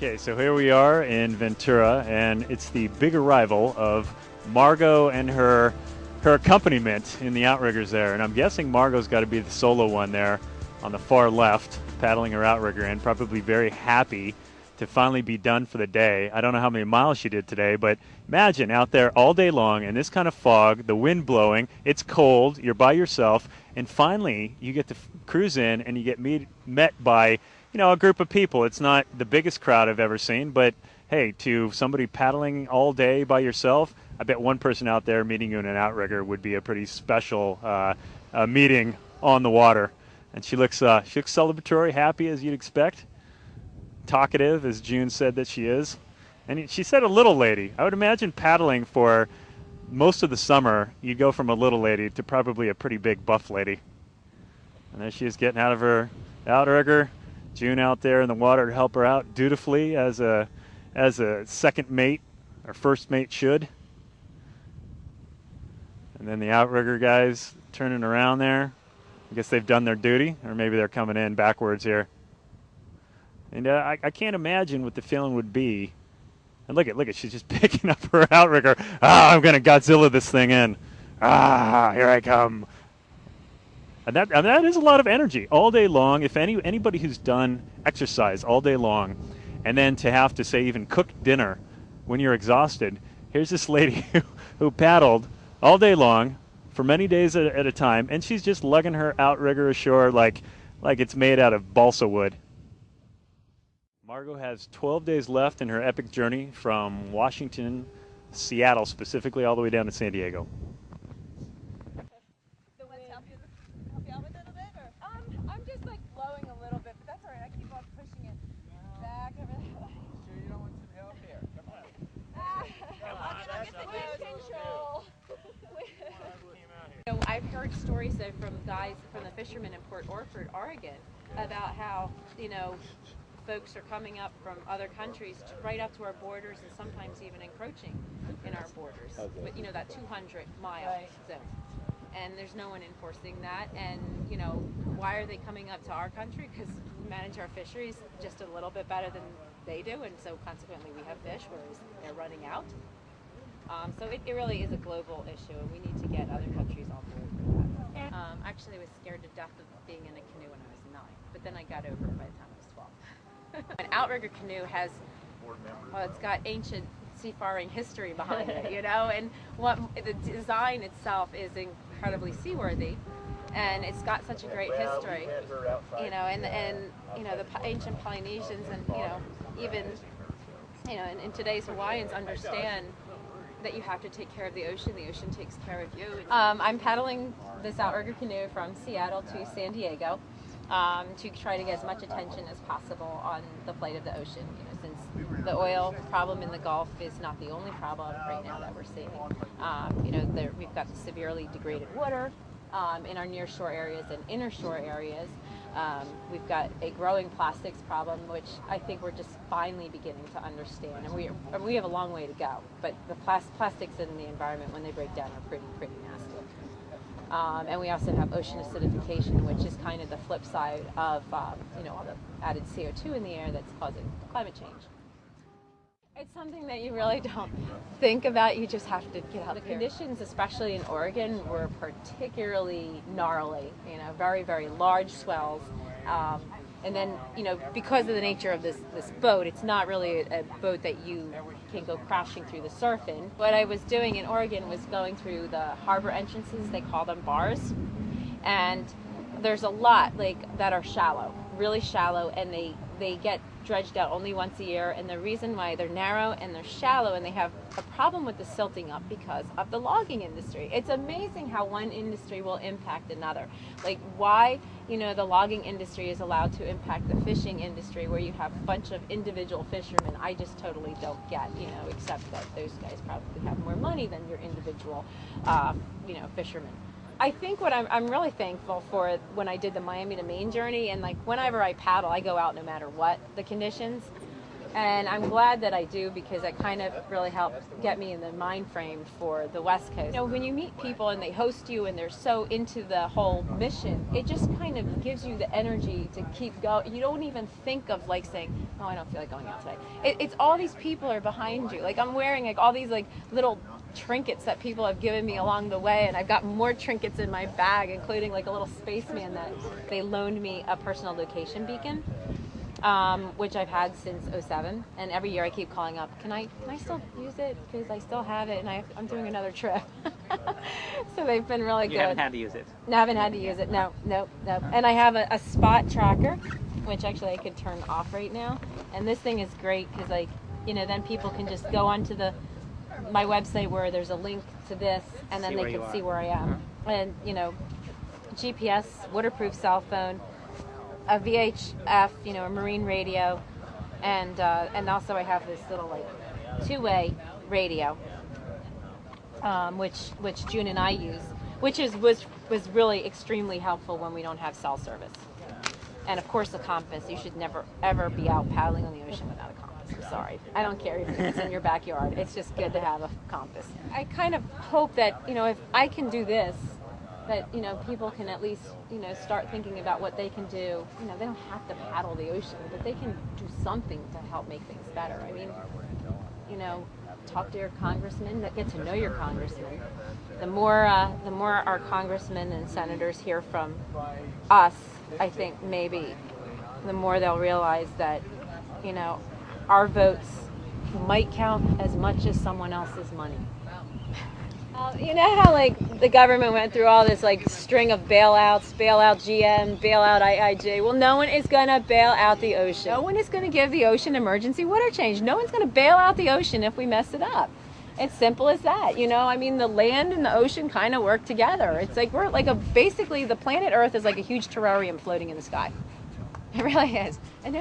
Okay, so here we are in Ventura, and it's the big arrival of Margo and her accompaniment in the outriggers there. And I'm guessing Margo's got to be the solo one there on the far left, paddling her outrigger in, probably very happy to finally be done for the day. I don't know how many miles she did today, but imagine out there all day long in this kind of fog, the wind blowing, it's cold, you're by yourself, and finally you get to cruise in and you get met by a group of people. It's not the biggest crowd I've ever seen, but hey, to somebody paddling all day by yourself, I bet one person out there meeting you in an outrigger would be a pretty special meeting on the water. And she looks celebratory, happy as you'd expect, talkative as June said that she is. And she said a little lady. I would imagine paddling for most of the summer, you go from a little lady to probably a pretty big buff lady. And there she is getting out of her outrigger. June out there in the water to help her out dutifully as a second mate or first mate should. And then the outrigger guys turning around there. I guess they've done their duty, or maybe they're coming in backwards here. And I can't imagine what the feeling would be. And look at, she's just picking up her outrigger. I'm going to Godzilla this thing in. Here I come. And that is a lot of energy all day long. If anybody who's done exercise all day long, and then to have to say even cook dinner when you're exhausted, here's this lady who paddled all day long for many days at a time, and she's just lugging her outrigger ashore like it's made out of balsa wood. Margo has 12 days left in her epic journey from Washington, Seattle specifically, all the way down to San Diego. I'm just like blowing a little bit, but that's all right. I keep on pushing it back. Sure you don't want some help here? Come on. I'll get the wind control. I've heard stories from guys, from the fishermen in Port Orford, Oregon, about how, folks are coming up from other countries right up to our borders and sometimes even encroaching in our borders. But, that 200-mile zone. And there's no one enforcing that. And, why are they coming up to our country? Because we manage our fisheries just a little bit better than they do, and so consequently we have fish, whereas they're running out. So it really is a global issue, and we need to get other countries on board with that. Actually, I was scared to death of being in a canoe when I was 9, but then I got over it by the time I was 12. An outrigger canoe has, it's got ancient seafaring history behind it, and the design itself is incredibly seaworthy, and it's got such a great history, and the ancient Polynesians and even and today's Hawaiians understand that you have to take care of the ocean takes care of you. I'm paddling this outrigger canoe from Seattle to San Diego to try to get as much attention as possible on the plight of the ocean, since the oil problem in the Gulf is not the only problem right now that we're seeing. We've got severely degraded water in our near shore areas and inner shore areas. We've got a growing plastics problem, which I think we're just finally beginning to understand, and we have a long way to go. But the plastics in the environment, when they break down, are pretty nasty. And we also have ocean acidification, which is kind of the flip side of all the added CO2 in the air that's causing climate change. It's something that you really don't think about. You just have to get out. The conditions, especially in Oregon, were particularly gnarly. Very, very large swells. And then, because of the nature of this boat, it's not really a boat that you can go crashing through the surf in. What I was doing in Oregon was going through the harbor entrances. They call them bars. And there's a lot that are shallow, really shallow, and they get dredged out only once a year, and the reason why they're narrow and they're shallow and they have a problem with the silting up because of the logging industry. It's amazing how one industry will impact another. Why the logging industry is allowed to impact the fishing industry, where you have a bunch of individual fishermen, I just totally don't get, except that those guys probably have more money than your individual fishermen. I think what I'm really thankful for when I did the Miami to Maine journey, and whenever I paddle, I go out no matter what the conditions. And I'm glad that I do, because it kind of really helped get me in the mind frame for the West Coast. You know, when you meet people and they host you and they're so into the whole mission, it just kind of gives you the energy to keep going. You don't even think of like saying, oh, I don't feel like going out today. It's all these people are behind you. Like, I'm wearing like all these like little trinkets that people have given me along the way, and I've got more trinkets in my bag, including like a little spaceman that they loaned me, a personal location beacon. Which I've had since '07, and every year I keep calling up, can I still use it, because I still have it, and I'm doing another trip. So they've been really good. You haven't had to use it? No, I haven't had to use it, no. And I have a spot tracker, which actually I could turn off right now, and this thing is great, because like, you know, then people can just go onto my website where there's a link to this, and then they can see where I am. And, you know, GPS, waterproof cell phone, a VHF, you know, a marine radio, and also I have this little like two-way radio, which June and I use, which was really extremely helpful when we don't have cell service. And of course, a compass. You should never ever be out paddling on the ocean without a compass. I'm sorry. I don't care if it's in your backyard. It's just good to have a compass. I kind of hope that, you know, if I can do this, that, you know, people can at least, you know, start thinking about what they can do. You know, they don't have to paddle the ocean, but they can do something to help make things better. I mean, you know, talk to your congressman, get to know your congressman. The more our congressmen and senators hear from us, I think maybe the more they'll realize that, you know, our votes might count as much as someone else's money. You know how like the government went through all this like string of bailouts, bailout GM, bailout IIJ. Well, no one is going to bail out the ocean. No one is going to give the ocean emergency water change. No one's going to bail out the ocean if we mess it up. It's simple as that. You know, I mean, the land and the ocean kind of work together. It's like we're like basically the planet Earth is like a huge terrarium floating in the sky. It really is. And